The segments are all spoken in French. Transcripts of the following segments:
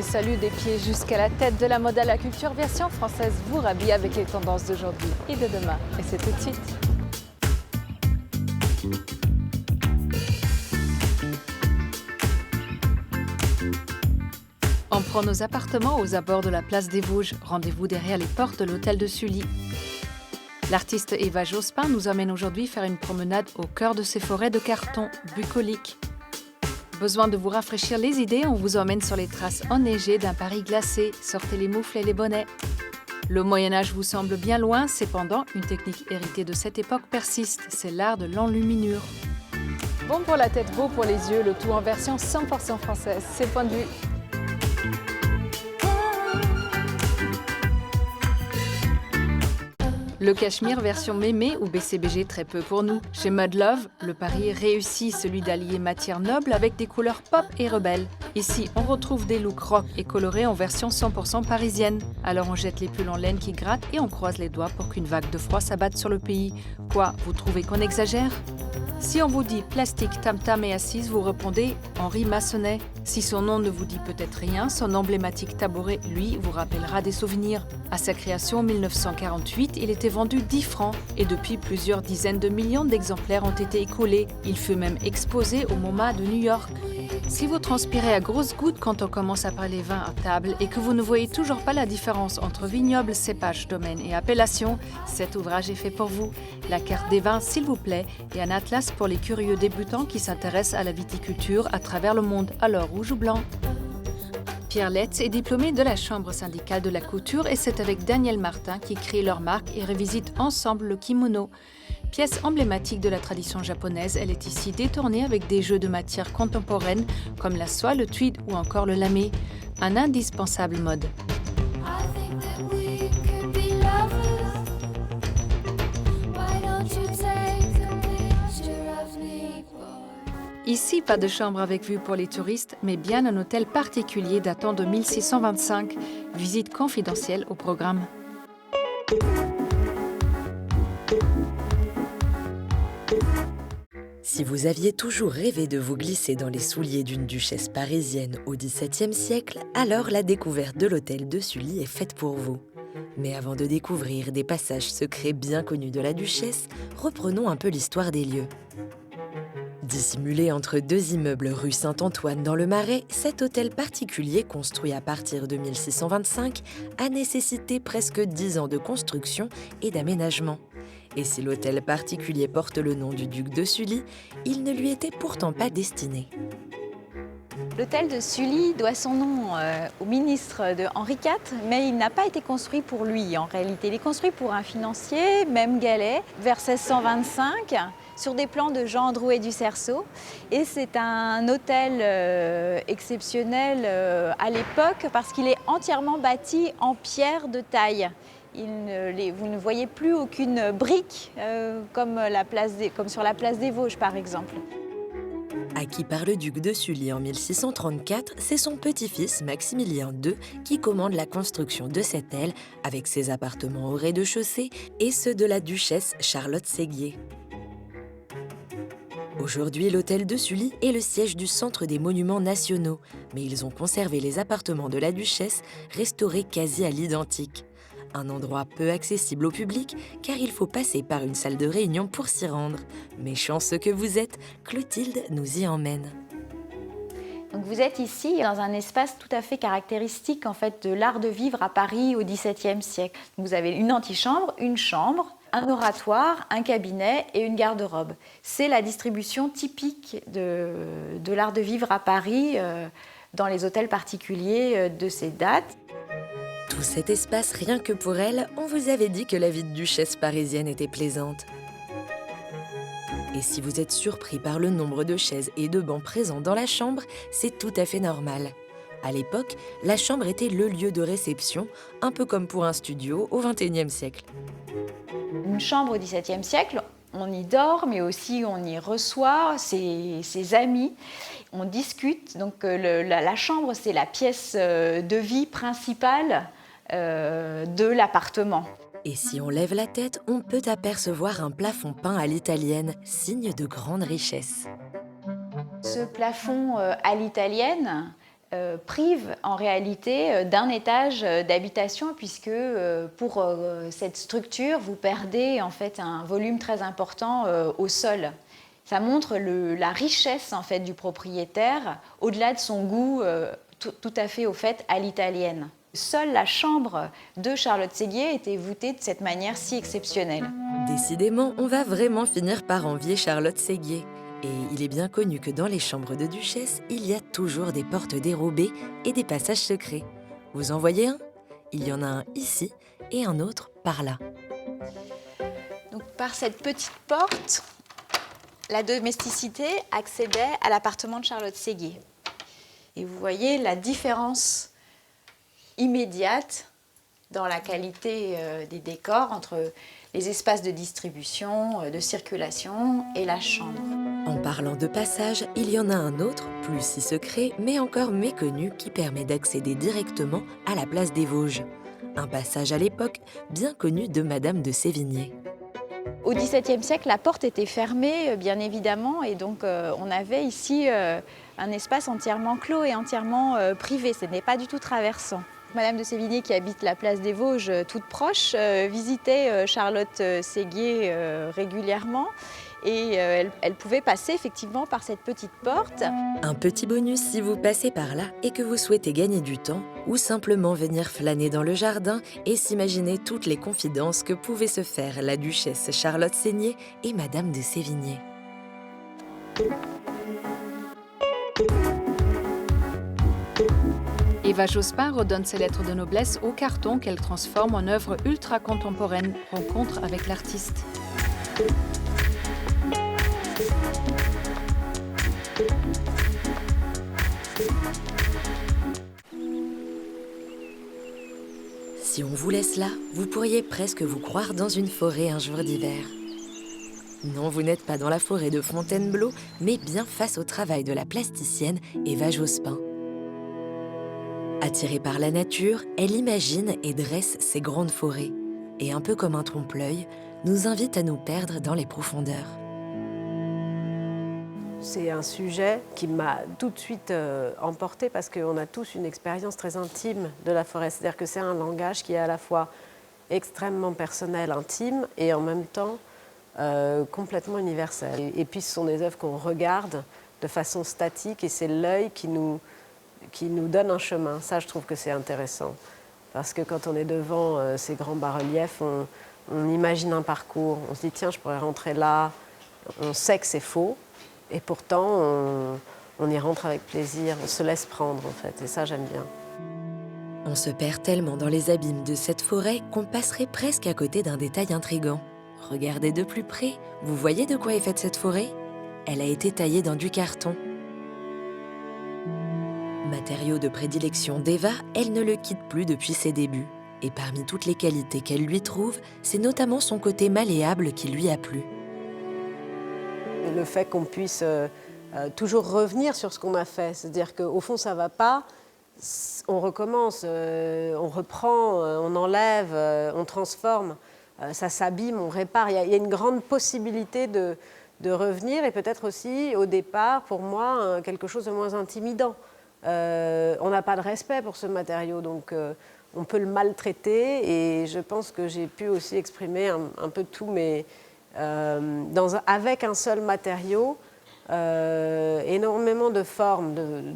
salut des pieds jusqu'à la tête de la mode à la culture, version française vous rhabille avec les tendances d'aujourd'hui et de demain. Et c'est tout de suite. On prend nos appartements aux abords de la place des Vosges. Rendez-vous derrière les portes de l'hôtel de Sully. L'artiste Eva Jospin nous emmène aujourd'hui faire une promenade au cœur de ces forêts de carton bucoliques. Besoin de vous rafraîchir les idées, on vous emmène sur les traces enneigées d'un Paris glacé. Sortez les moufles et les bonnets. Le Moyen-Âge vous semble bien loin, cependant, une technique héritée de cette époque persiste. C'est l'art de l'enluminure. Bon pour la tête, beau pour les yeux, le tout en version 100% française. C'est Point de Vue. Le cachemire version mémé ou BCBG, très peu pour nous. Chez Mud Love, le pari réussit, celui d'allier matière noble avec des couleurs pop et rebelles. Ici, on retrouve des looks rock et colorés en version 100% parisienne. Alors on jette les pulls en laine qui grattent et on croise les doigts pour qu'une vague de froid s'abatte sur le pays. Quoi, vous trouvez qu'on exagère ? Si on vous dit plastique, tam-tam et assise, vous répondez Henri Massonnet. Si son nom ne vous dit peut-être rien, son emblématique tabouret, lui, vous rappellera des souvenirs. À sa création en 1948, il était vendu 10 francs et depuis plusieurs dizaines de millions d'exemplaires ont été écoulés. Il fut même exposé au MoMA de New York. Si vous transpirez à grosses gouttes quand on commence à parler vin à table et que vous ne voyez toujours pas la différence entre vignoble, cépage, domaine et appellation, cet ouvrage est fait pour vous. La carte des vins, s'il vous plaît, et un atlas pour les curieux débutants qui s'intéressent à la viticulture à travers le monde, alors rouge ou blanc. Pierre Letz est diplômé de la Chambre syndicale de la couture et c'est avec Daniel Martin qui créent leur marque et revisitent ensemble le kimono. Pièce emblématique de la tradition japonaise, elle est ici détournée avec des jeux de matières contemporaines comme la soie, le tweed ou encore le lamé. Un indispensable mode. Ici, pas de chambre avec vue pour les touristes, mais bien un hôtel particulier datant de 1625. Visite confidentielle au programme. Si vous aviez toujours rêvé de vous glisser dans les souliers d'une duchesse parisienne au XVIIe siècle, alors la découverte de l'hôtel de Sully est faite pour vous. Mais avant de découvrir des passages secrets bien connus de la duchesse, reprenons un peu l'histoire des lieux. Dissimulé entre deux immeubles rue Saint-Antoine dans le Marais, cet hôtel particulier, construit à partir de 1625, a nécessité presque 10 ans de construction et d'aménagement. Et si l'hôtel particulier porte le nom du duc de Sully, il ne lui était pourtant pas destiné. L'hôtel de Sully doit son nom au ministre de Henri IV, mais il n'a pas été construit pour lui en réalité. Il est construit pour un financier, même Gallet, vers 1625, sur des plans de Jean Drouet du Cerceau. Et c'est un hôtel exceptionnel à l'époque parce qu'il est entièrement bâti en pierre de taille. Vous ne voyez plus aucune brique comme sur la place des Vosges par exemple. Acquis par le duc de Sully en 1634, c'est son petit-fils Maximilien II qui commande la construction de cette aile avec ses appartements au rez-de-chaussée et ceux de la duchesse Charlotte Séguier. Aujourd'hui, l'hôtel de Sully est le siège du Centre des Monuments Nationaux, mais ils ont conservé les appartements de la duchesse, restaurés quasi à l'identique. Un endroit peu accessible au public, car il faut passer par une salle de réunion pour s'y rendre. Mais chanceux que vous êtes, Clotilde nous y emmène. Donc vous êtes ici dans un espace tout à fait caractéristique en fait, de l'art de vivre à Paris au XVIIe siècle. Vous avez une antichambre, une chambre, un oratoire, un cabinet et une garde-robe. C'est la distribution typique de l'art de vivre à Paris dans les hôtels particuliers de ces dates. Tout cet espace, rien que pour elle, on vous avait dit que la vie de duchesse parisienne était plaisante. Et si vous êtes surpris par le nombre de chaises et de bancs présents dans la chambre, c'est tout à fait normal. À l'époque, la chambre était le lieu de réception, un peu comme pour un studio au XXIe siècle. Une chambre au XVIIe siècle, on y dort, mais aussi on y reçoit ses amis. On discute, donc la chambre, c'est la pièce de vie principale de l'appartement. Et si on lève la tête, on peut apercevoir un plafond peint à l'italienne, signe de grande richesse. Ce plafond à l'italienne, prive en réalité d'un étage d'habitation puisque pour cette structure, vous perdez en fait un volume très important au sol. Ça montre la richesse en fait du propriétaire au-delà de son goût tout à fait au fait à l'italienne. Seule la chambre de Charlotte Séguier était voûtée de cette manière si exceptionnelle. Décidément, on va vraiment finir par envier Charlotte Séguier. Et il est bien connu que dans les chambres de duchesse, il y a toujours des portes dérobées et des passages secrets. Vous en voyez un? Il y en a un ici et un autre par là. Donc, par cette petite porte, la domesticité accédait à l'appartement de Charlotte Séguier. Et vous voyez la différence immédiate dans la qualité des décors entre les espaces de distribution, de circulation et la chambre. En parlant de passage, il y en a un autre, plus si secret, mais encore méconnu, qui permet d'accéder directement à la place des Vosges. Un passage à l'époque bien connu de Madame de Sévigné. Au XVIIe siècle, la porte était fermée, bien évidemment, et donc on avait ici un espace entièrement clos et entièrement privé. Ce n'est pas du tout traversant. Madame de Sévigné, qui habite la place des Vosges, toute proche, visitait Charlotte Séguier régulièrement. Et elle pouvait passer effectivement par cette petite porte. Un petit bonus si vous passez par là et que vous souhaitez gagner du temps ou simplement venir flâner dans le jardin et s'imaginer toutes les confidences que pouvaient se faire la duchesse Charlotte Séguier et Madame de Sévigné. Eva Jospin redonne ses lettres de noblesse au carton qu'elle transforme en œuvre ultra contemporaine. Rencontre avec l'artiste. Si on vous laisse là, vous pourriez presque vous croire dans une forêt un jour d'hiver. Non, vous n'êtes pas dans la forêt de Fontainebleau, mais bien face au travail de la plasticienne Eva Jospin. Attirée par la nature, elle imagine et dresse ces grandes forêts. Et un peu comme un trompe-l'œil, nous invite à nous perdre dans les profondeurs. C'est un sujet qui m'a tout de suite emportée parce qu'on a tous une expérience très intime de la forêt. C'est-à-dire que c'est un langage qui est à la fois extrêmement personnel, intime et en même temps complètement universel. Et puis ce sont des œuvres qu'on regarde de façon statique et c'est l'œil qui nous donne un chemin. Ça, je trouve que c'est intéressant. Parce que quand on est devant ces grands bas-reliefs, on imagine un parcours. On se dit, tiens, je pourrais rentrer là. On sait que c'est faux. Et pourtant, on y rentre avec plaisir. On se laisse prendre, en fait. Et ça, j'aime bien. On se perd tellement dans les abîmes de cette forêt qu'on passerait presque à côté d'un détail intrigant. Regardez de plus près. Vous voyez de quoi est faite cette forêt? Elle a été taillée dans du carton. Matériau de prédilection d'Eva, elle ne le quitte plus depuis ses débuts. Et parmi toutes les qualités qu'elle lui trouve, c'est notamment son côté malléable qui lui a plu. Le fait qu'on puisse toujours revenir sur ce qu'on a fait, c'est-à-dire qu'au fond ça ne va pas, on recommence, on reprend, on enlève, on transforme, ça s'abîme, on répare. Il y a une grande possibilité de revenir et peut-être aussi au départ, pour moi, quelque chose de moins intimidant. On n'a pas de respect pour ce matériau, donc on peut le maltraiter et je pense que j'ai pu aussi exprimer un peu tous mes... avec un seul matériau, énormément de formes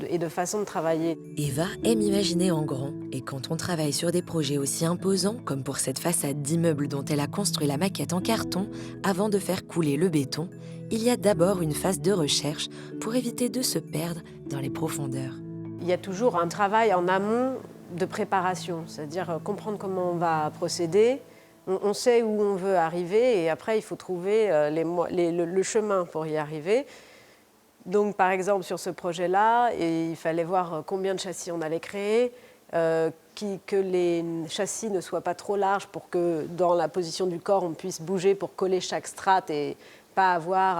et de façons de travailler. Eva aime imaginer en grand, et quand on travaille sur des projets aussi imposants, comme pour cette façade d'immeuble dont elle a construit la maquette en carton, avant de faire couler le béton, il y a d'abord une phase de recherche pour éviter de se perdre dans les profondeurs. Il y a toujours un travail en amont de préparation, c'est-à-dire comprendre comment on va procéder. On sait où on veut arriver et après, il faut trouver le chemin pour y arriver. Donc, par exemple, sur ce projet-là, il fallait voir combien de châssis on allait créer, que les châssis ne soient pas trop larges pour que, dans la position du corps, on puisse bouger pour coller chaque strate et pas avoir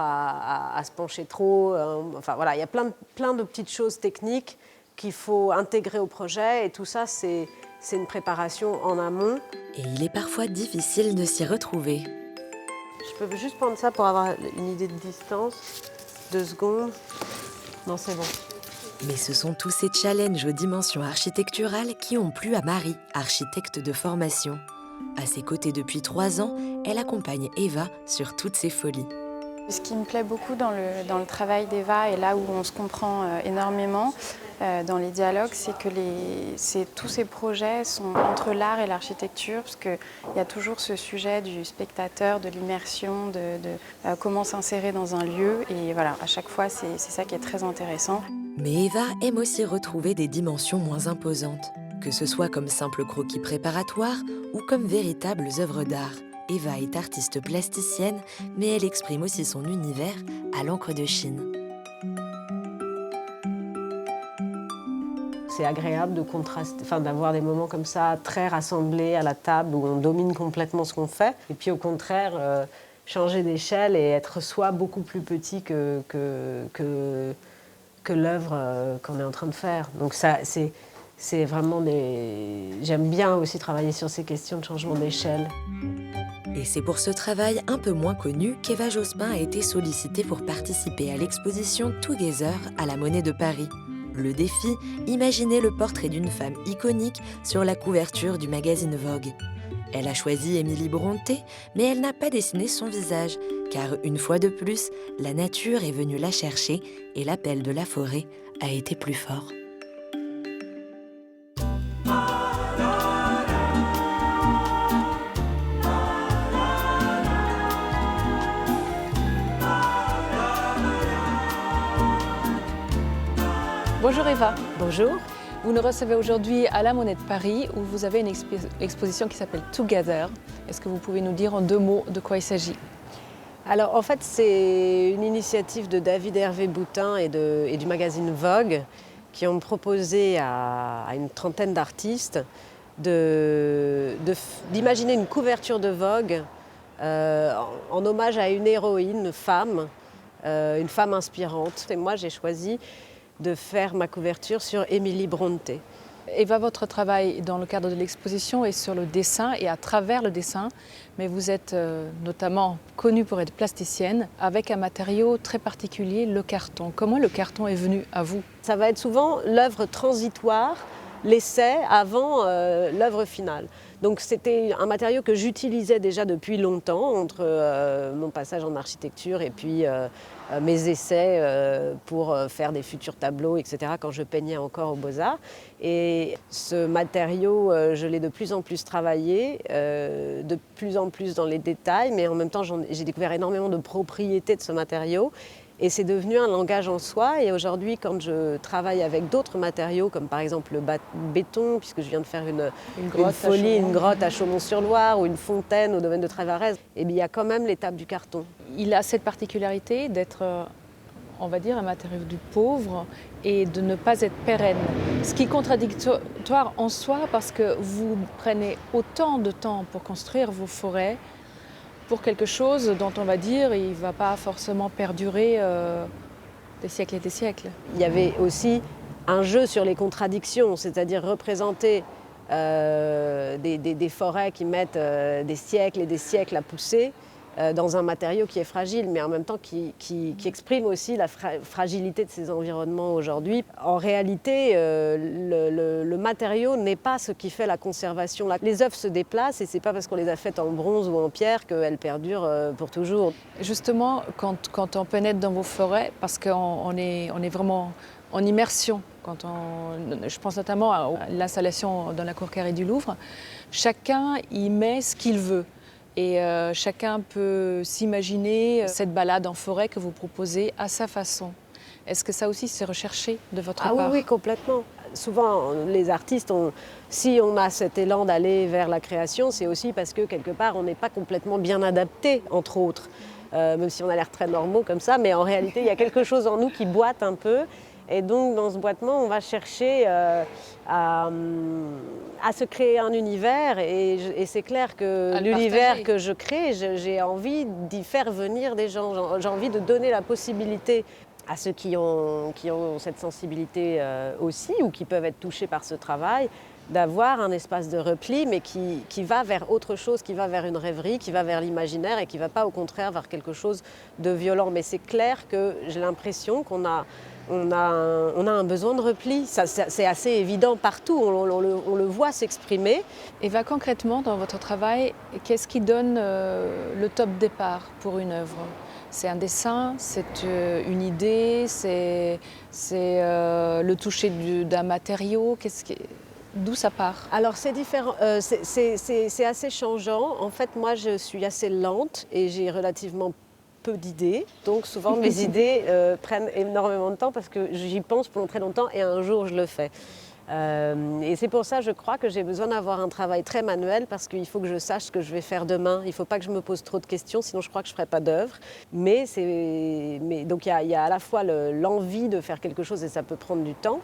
à se pencher trop. Enfin, voilà, il y a plein de petites choses techniques qu'il faut intégrer au projet et tout ça, c'est une préparation en amont. Et il est parfois difficile de s'y retrouver. Je peux juste prendre ça pour avoir une idée de distance. 2 secondes. Non, c'est bon. Mais ce sont tous ces challenges aux dimensions architecturales qui ont plu à Marie, architecte de formation. À ses côtés depuis 3 ans, elle accompagne Eva sur toutes ses folies. Ce qui me plaît beaucoup dans le travail d'Eva et là où on se comprend énormément dans les dialogues, c'est que tous ces projets sont entre l'art et l'architecture, parce qu'il y a toujours ce sujet du spectateur, de l'immersion, de comment s'insérer dans un lieu. Et voilà, à chaque fois, c'est ça qui est très intéressant. Mais Eva aime aussi retrouver des dimensions moins imposantes, que ce soit comme simple croquis préparatoire ou comme véritables œuvres d'art. Eva est artiste plasticienne, mais elle exprime aussi son univers à l'encre de Chine. C'est agréable de contraster, d'avoir des moments comme ça très rassemblés à la table où on domine complètement ce qu'on fait. Et puis au contraire, changer d'échelle et être soit beaucoup plus petit que l'œuvre qu'on est en train de faire. Donc ça, c'est vraiment J'aime bien aussi travailler sur ces questions de changement d'échelle. Et c'est pour ce travail un peu moins connu qu'Eva Jospin a été sollicitée pour participer à l'exposition Together à la Monnaie de Paris. Le défi, imaginer le portrait d'une femme iconique sur la couverture du magazine Vogue. Elle a choisi Émilie Brontë, mais elle n'a pas dessiné son visage, car une fois de plus, la nature est venue la chercher et l'appel de la forêt a été plus fort. Bonjour Eva. Bonjour. Vous nous recevez aujourd'hui à la Monnaie de Paris où vous avez une exposition qui s'appelle Together. Est-ce que vous pouvez nous dire en 2 mots de quoi il s'agit? Alors en fait, c'est une initiative de David Hervé Boutin et du magazine Vogue qui ont proposé à une trentaine d'artistes d'imaginer une couverture de Vogue en hommage à une héroïne, une femme inspirante. Et moi, j'ai choisi de faire ma couverture sur Émilie Brontë. Eva, votre travail dans le cadre de l'exposition est sur le dessin et à travers le dessin, mais vous êtes notamment connue pour être plasticienne avec un matériau très particulier, le carton. Comment le carton est venu à vous? Ça va être souvent l'œuvre transitoire, l'essai avant l'œuvre finale. Donc c'était un matériau que j'utilisais déjà depuis longtemps, entre mon passage en architecture et puis mes essais pour faire des futurs tableaux, etc., quand je peignais encore aux Beaux-Arts. Et ce matériau, je l'ai de plus en plus travaillé, de plus en plus dans les détails, mais en même temps, j'ai découvert énormément de propriétés de ce matériau. Et c'est devenu un langage en soi. Et aujourd'hui, quand je travaille avec d'autres matériaux, comme par exemple le béton, puisque je viens de faire une grotte à Chaumont-sur-Loire ou une fontaine au domaine de Trévarez, et bien, il y a quand même l'étape du carton. Il a cette particularité d'être, on va dire, un matériau du pauvre et de ne pas être pérenne. Ce qui est contradictoire en soi parce que vous prenez autant de temps pour construire vos forêts pour quelque chose dont on va dire il ne va pas forcément perdurer des siècles et des siècles. Il y avait aussi un jeu sur les contradictions, c'est-à-dire représenter des forêts qui mettent des siècles et des siècles à pousser dans un matériau qui est fragile, mais en même temps qui exprime aussi la fragilité de ces environnements aujourd'hui. En réalité, le matériau n'est pas ce qui fait la conservation. Les œuvres se déplacent et ce n'est pas parce qu'on les a faites en bronze ou en pierre qu'elles perdurent pour toujours. Justement, quand on pénètre dans vos forêts, parce qu'on est vraiment en immersion, je pense notamment à l'installation dans la cour carrée du Louvre, chacun y met ce qu'il veut. Et chacun peut s'imaginer cette balade en forêt que vous proposez à sa façon. Est-ce que ça aussi c'est recherché de votre part? Oui, complètement. Souvent, les artistes, si on a cet élan d'aller vers la création, c'est aussi parce que quelque part, on n'est pas complètement bien adapté, entre autres. Même si on a l'air très normaux comme ça, mais en réalité, il y a quelque chose en nous qui boite un peu. Et donc, dans ce boitement, on va chercher à se créer un univers. Et c'est clair que l'univers que je crée, j'ai envie d'y faire venir des gens. J'ai envie de donner la possibilité à ceux qui ont cette sensibilité aussi, ou qui peuvent être touchés par ce travail, d'avoir un espace de repli, mais qui va vers autre chose, qui va vers une rêverie, qui va vers l'imaginaire et qui ne va pas au contraire vers quelque chose de violent. Mais c'est clair que j'ai l'impression qu'on a un besoin de repli. C'est assez évident partout, on le voit s'exprimer. Et va concrètement, dans votre travail, qu'est-ce qui donne le top départ pour une œuvre? C'est un dessin, c'est une idée, c'est le toucher d'un matériau. D'où ça part? Alors c'est différent, c'est assez changeant. En fait, moi je suis assez lente et j'ai relativement peu d'idées. Donc souvent mes idées prennent énormément de temps parce que j'y pense pendant très longtemps et un jour je le fais. Et c'est pour ça, je crois, que j'ai besoin d'avoir un travail très manuel parce qu'il faut que je sache ce que je vais faire demain. Il ne faut pas que je me pose trop de questions, sinon je crois que je ne ferai pas d'œuvre. Donc il y a à la fois l'envie de faire quelque chose et ça peut prendre du temps.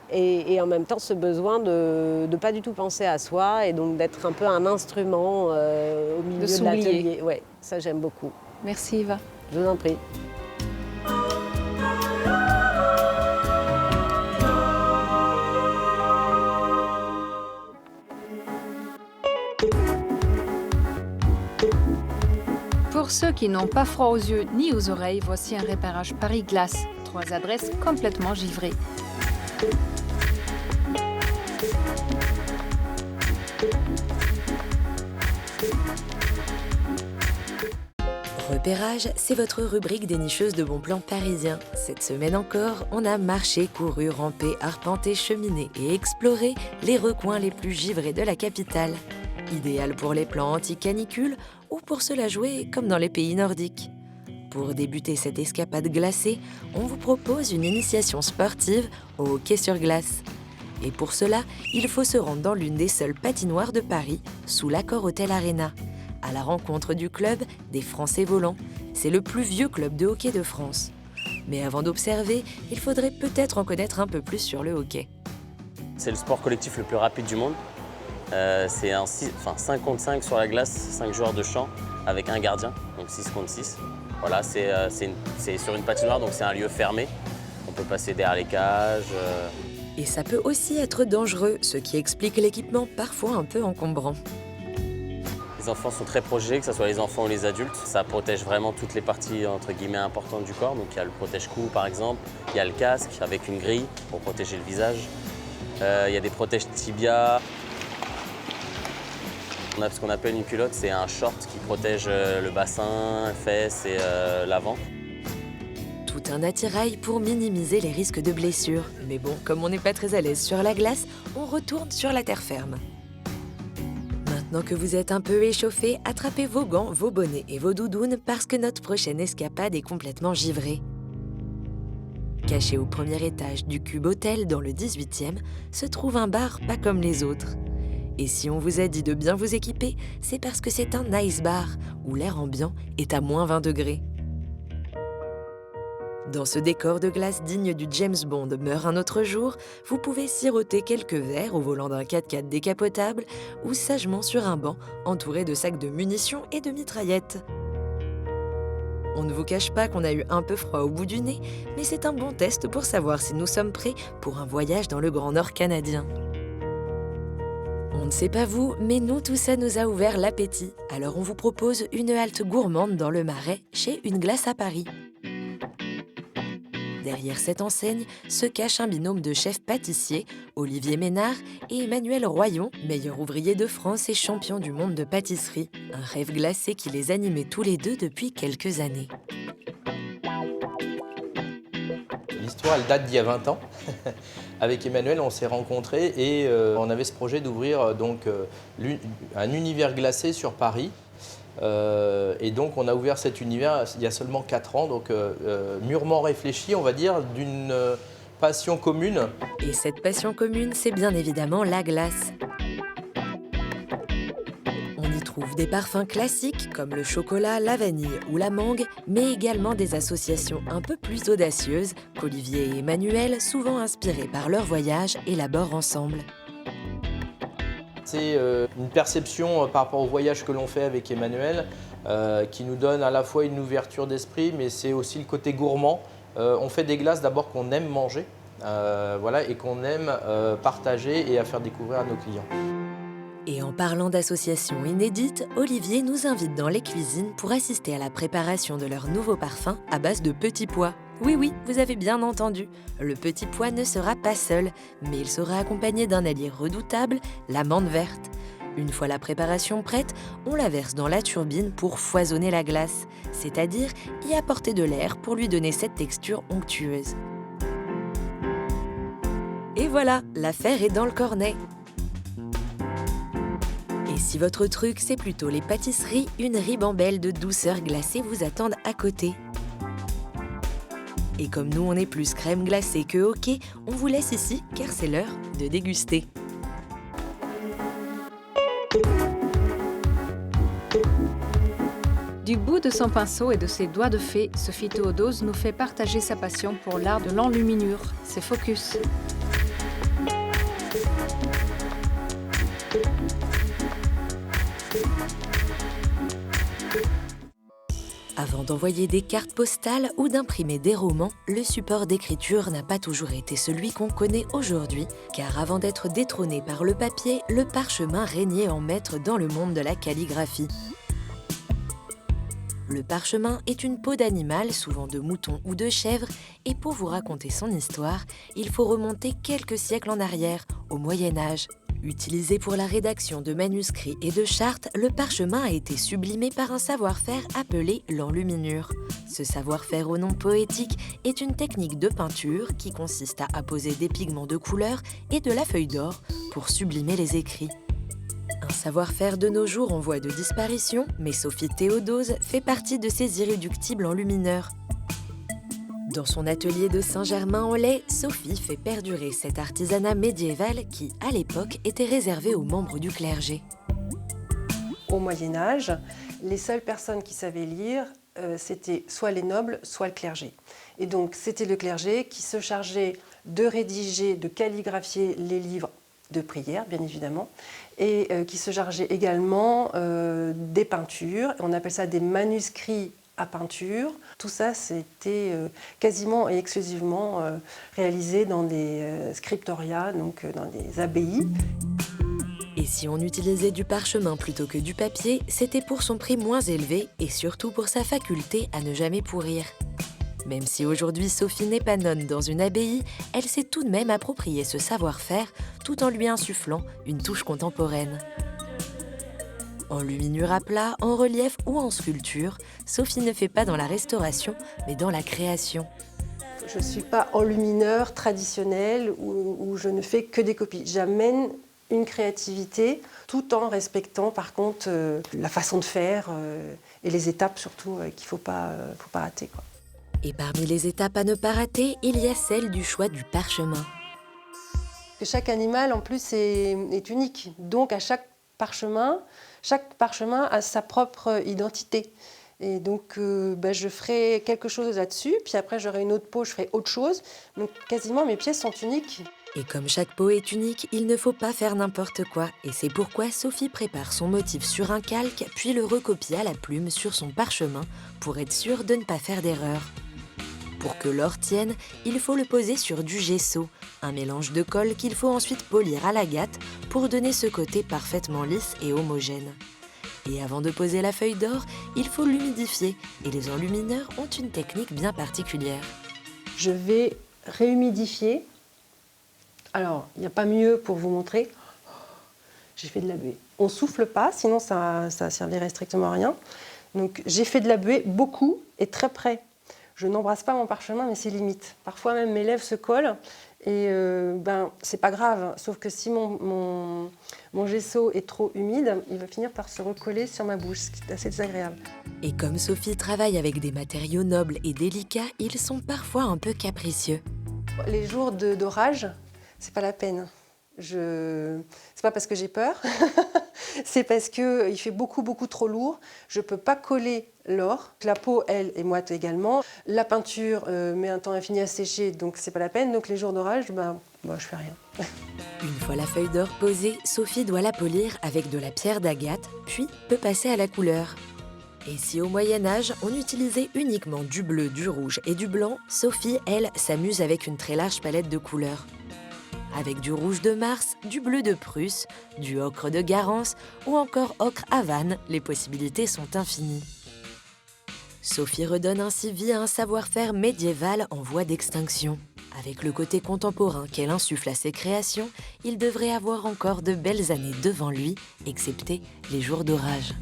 Et en même temps ce besoin de ne pas du tout penser à soi et donc d'être un peu un instrument au milieu de l'atelier. Ouais, ça j'aime beaucoup. Merci Eva. Je vous en prie. Pour ceux qui n'ont pas froid aux yeux ni aux oreilles, voici un repérage Paris Glace. 3 adresses complètement givrées. Repérage, c'est votre rubrique des nicheuses de bons plans parisiens. Cette semaine encore, on a marché, couru, rampé, arpenté, cheminé et exploré les recoins les plus givrés de la capitale. Idéal pour les plans anti-canicule ou pour se la jouer comme dans les pays nordiques. Pour débuter cette escapade glacée, on vous propose une initiation sportive au hockey sur glace. Et pour cela, il faut se rendre dans l'une des seules patinoires de Paris, sous l'Accor Hotel Arena, à la rencontre du club des Français volants. C'est le plus vieux club de hockey de France. Mais avant d'observer, il faudrait peut-être en connaître un peu plus sur le hockey. C'est le sport collectif le plus rapide du monde. C'est 5 contre 5 sur la glace, 5 joueurs de champ avec un gardien, donc 6 contre 6. Voilà, c'est sur une patinoire, donc c'est un lieu fermé. On peut passer derrière les cages. Et ça peut aussi être dangereux, ce qui explique l'équipement parfois un peu encombrant. Les enfants sont très protégés, que ce soit les enfants ou les adultes. Ça protège vraiment toutes les parties entre guillemets importantes du corps. Donc il y a le protège-cou par exemple, il y a le casque avec une grille pour protéger le visage. Il y a des protèges tibia. On a ce qu'on appelle une culotte, c'est un short qui protège le bassin, les fesses et l'avant. Tout un attirail pour minimiser les risques de blessures. Mais bon, comme on n'est pas très à l'aise sur la glace, on retourne sur la terre ferme. Maintenant que vous êtes un peu échauffé, attrapez vos gants, vos bonnets et vos doudounes parce que notre prochaine escapade est complètement givrée. Caché au premier étage du Cube Hotel dans le 18e, se trouve un bar pas comme les autres. Et si on vous a dit de bien vous équiper, c'est parce que c'est un nice bar où l'air ambiant est à moins 20 degrés. Dans ce décor de glace digne du James Bond meurt un autre jour, vous pouvez siroter quelques verres au volant d'un 4x4 décapotable ou sagement sur un banc entouré de sacs de munitions et de mitraillettes. On ne vous cache pas qu'on a eu un peu froid au bout du nez, mais c'est un bon test pour savoir si nous sommes prêts pour un voyage dans le Grand Nord canadien. On ne sait pas vous, mais nous, tout ça nous a ouvert l'appétit. Alors on vous propose une halte gourmande dans le Marais, chez Une Glace à Paris. Derrière cette enseigne se cache un binôme de chefs pâtissiers, Olivier Ménard et Emmanuel Royon, meilleur ouvrier de France et champion du monde de pâtisserie. Un rêve glacé qui les animait tous les deux depuis quelques années. L'histoire, elle date d'il y a 20 ans. Avec Emmanuel, on s'est rencontrés et on avait ce projet d'ouvrir un univers glacé sur Paris. Et donc, on a ouvert cet univers il y a seulement 4 ans, donc mûrement réfléchi, on va dire, d'une passion commune. Et cette passion commune, c'est bien évidemment la glace. On y trouve des parfums classiques comme le chocolat, la vanille ou la mangue, mais également des associations un peu plus audacieuses qu'Olivier et Emmanuel, souvent inspirés par leur voyage, élaborent ensemble. C'est une perception par rapport au voyage que l'on fait avec Emmanuel qui nous donne à la fois une ouverture d'esprit, mais c'est aussi le côté gourmand. On fait des glaces d'abord qu'on aime manger, voilà, et qu'on aime partager et à faire découvrir à nos clients. Et en parlant d'associations inédites, Olivier nous invite dans les cuisines pour assister à la préparation de leur nouveau parfum à base de petits pois. Oui, vous avez bien entendu, le petit pois ne sera pas seul, mais il sera accompagné d'un allié redoutable, l'amande verte. Une fois la préparation prête, on la verse dans la turbine pour foisonner la glace, c'est-à-dire y apporter de l'air pour lui donner cette texture onctueuse. Et voilà, l'affaire est dans le cornet. Et si votre truc, c'est plutôt les pâtisseries, une ribambelle de douceur glacée vous attendent à côté. Et comme nous, on est plus crème glacée que hockey, on vous laisse ici, car c'est l'heure de déguster. Du bout de son pinceau et de ses doigts de fée, Sophie Théodose nous fait partager sa passion pour l'art de l'enluminure, ses focus. Avant d'envoyer des cartes postales ou d'imprimer des romans, le support d'écriture n'a pas toujours été celui qu'on connaît aujourd'hui, car avant d'être détrôné par le papier, le parchemin régnait en maître dans le monde de la calligraphie. Le parchemin est une peau d'animal, souvent de mouton ou de chèvre, et pour vous raconter son histoire, il faut remonter quelques siècles en arrière, au Moyen-Âge. Utilisé pour la rédaction de manuscrits et de chartes, le parchemin a été sublimé par un savoir-faire appelé l'enluminure. Ce savoir-faire au nom poétique est une technique de peinture qui consiste à apposer des pigments de couleur et de la feuille d'or pour sublimer les écrits. Un savoir-faire de nos jours en voie de disparition, mais Sophie Théodose fait partie de ces irréductibles enlumineurs. Dans son atelier de Saint-Germain-en-Laye, Sophie fait perdurer cet artisanat médiéval qui, à l'époque, était réservé aux membres du clergé. Au Moyen-Âge, les seules personnes qui savaient lire, c'était soit les nobles, soit le clergé. Et donc, c'était le clergé qui se chargeait de rédiger, de calligraphier les livres de prière, bien évidemment, et qui se chargeait également des peintures. On appelle ça des manuscrits à peinture. Tout ça, c'était quasiment et exclusivement réalisé dans des scriptoria, donc dans des abbayes. Et si on utilisait du parchemin plutôt que du papier, c'était pour son prix moins élevé et surtout pour sa faculté à ne jamais pourrir. Même si aujourd'hui Sophie n'est pas nonne dans une abbaye, elle s'est tout de même approprié ce savoir-faire tout en lui insufflant une touche contemporaine. Enluminure à plat, en relief ou en sculpture, Sophie ne fait pas dans la restauration, mais dans la création. Je ne suis pas enlumineur traditionnel où je ne fais que des copies. J'amène une créativité tout en respectant par contre la façon de faire et les étapes surtout qu'il ne faut pas rater, quoi. Et parmi les étapes à ne pas rater, il y a celle du choix du parchemin. Chaque animal en plus est unique, donc à chaque parchemin a sa propre identité. Et donc je ferai quelque chose là-dessus, puis après j'aurai une autre peau, je ferai autre chose. Donc quasiment mes pièces sont uniques. Et comme chaque peau est unique, il ne faut pas faire n'importe quoi. Et c'est pourquoi Sophie prépare son motif sur un calque, puis le recopie à la plume sur son parchemin pour être sûre de ne pas faire d'erreur. Pour que l'or tienne, il faut le poser sur du gesso, un mélange de colle qu'il faut ensuite polir à l'agate pour donner ce côté parfaitement lisse et homogène. Et avant de poser la feuille d'or, il faut l'humidifier et les enlumineurs ont une technique bien particulière. Je vais réhumidifier. Alors, il n'y a pas mieux pour vous montrer. J'ai fait de la buée. On ne souffle pas, sinon ça servirait strictement à rien. Donc j'ai fait de la buée beaucoup et très près. Je n'embrasse pas mon parchemin, mais c'est limite. Parfois même mes lèvres se collent et c'est pas grave. Sauf que si mon gesso est trop humide, il va finir par se recoller sur ma bouche, ce qui est assez désagréable. Et comme Sophie travaille avec des matériaux nobles et délicats, ils sont parfois un peu capricieux. Les jours d'orage, c'est pas la peine. C'est pas parce que j'ai peur, c'est parce qu'il fait beaucoup trop lourd. Je peux pas coller l'or. La peau, elle, est moite également. La peinture met un temps infini à sécher, donc c'est pas la peine. Donc les jours d'orage, je fais rien. Une fois la feuille d'or posée, Sophie doit la polir avec de la pierre d'agate, puis peut passer à la couleur. Et si au Moyen-Âge, on utilisait uniquement du bleu, du rouge et du blanc, Sophie, elle, s'amuse avec une très large palette de couleurs. Avec du rouge de Mars, du bleu de Prusse, du ocre de Garance ou encore ocre Havane, les possibilités sont infinies. Sophie redonne ainsi vie à un savoir-faire médiéval en voie d'extinction. Avec le côté contemporain qu'elle insuffle à ses créations, il devrait avoir encore de belles années devant lui, excepté les jours d'orage.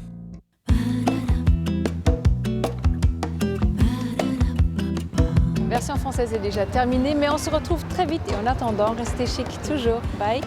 La version française est déjà terminée, mais on se retrouve très vite et en attendant, restez chic toujours. Bye!